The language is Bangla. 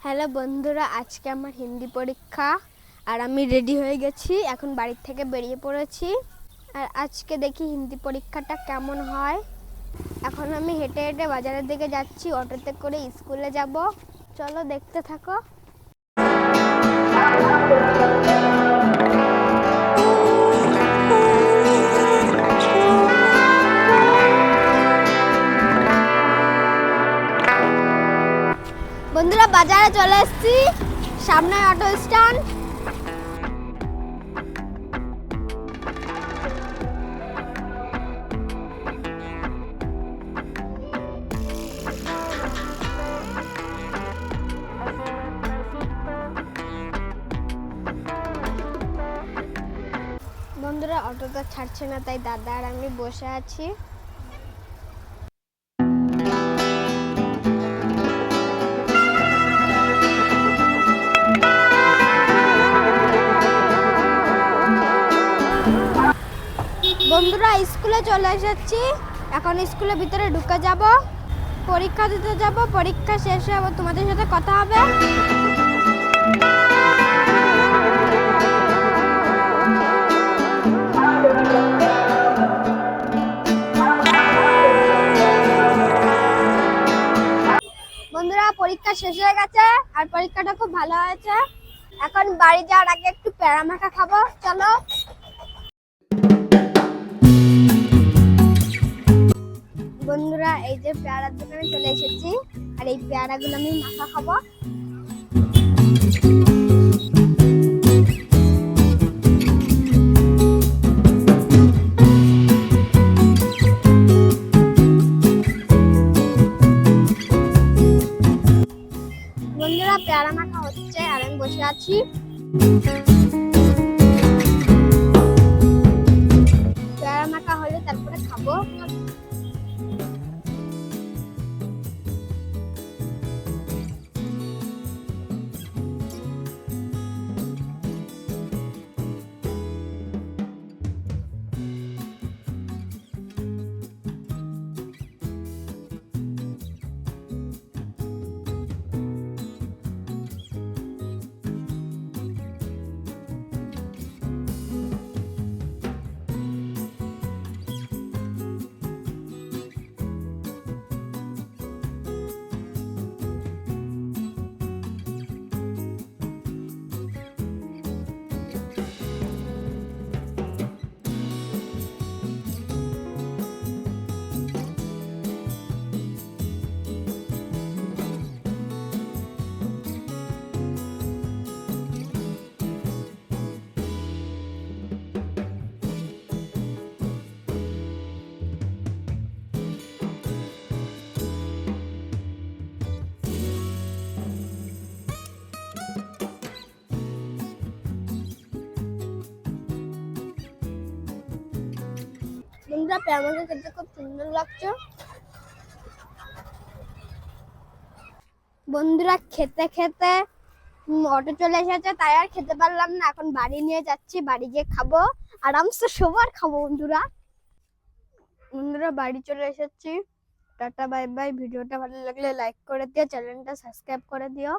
হ্যালো বন্ধুরা, আজকে আমার হিন্দি পরীক্ষা আর আমি রেডি হয়ে গেছি। এখন বাড়ির থেকে বেরিয়ে পড়েছি আর আজকে দেখি হিন্দি পরীক্ষাটা কেমন হয়। এখন আমি হেঁটে হেঁটে বাজারের দিকে যাচ্ছি, অটোতে করে স্কুলে যাব। চলো দেখতে থাকো। বন্ধুরা, বাজারে চলে এসেছি, সামনে অটো স্ট্যান্ড। বন্ধুরা, অটোটা ছাড়ছে না, তাই দাদা আর আমি বসে আছি। বন্ধুরা, স্কুলে চলে এসেছি। এখন স্কুলের ভিতরে ঢুকে যাব, পরীক্ষা দিতে যাব। পরীক্ষা শেষে আবার তোমাদের সাথে কথা হবে। বন্ধুরা, পরীক্ষা শেষ হয়ে গেছে আর পরীক্ষাটা খুব ভালো হয়েছে। এখন বাড়ি যাওয়ার আগে একটু প্যারা মাখা খাবো, চলো। বন্ধুরা, এই যে পেয়ারার দোকানে চলে এসেছি আর এই পেয়ারাগুলো আমি মাখা খাবো। বন্ধুরা, পেয়ারা মাখা হচ্ছে আর আমি বসে আছি। পেয়ারা মাখা হলে তারপরে খাবো। বন্ধুরা, পেয়ারা মাখা খেতে খুব সুন্দর লাগছে। বন্ধুরা, খেতে খেতে অটো চলে এসেছে, তাই আর খেতে পারলাম না। এখন বাড়ি নিয়ে যাচ্ছি, বাড়ি গিয়ে খাবো, আরামসে সবার খাবো। বন্ধুরা বন্ধুরা বাড়ি চলে এসেছি। Tata, bye bye. ভিডিওটা ভালো লাগলে লাইক করে দিও, চ্যানেলটা সাবস্ক্রাইব করে দিও।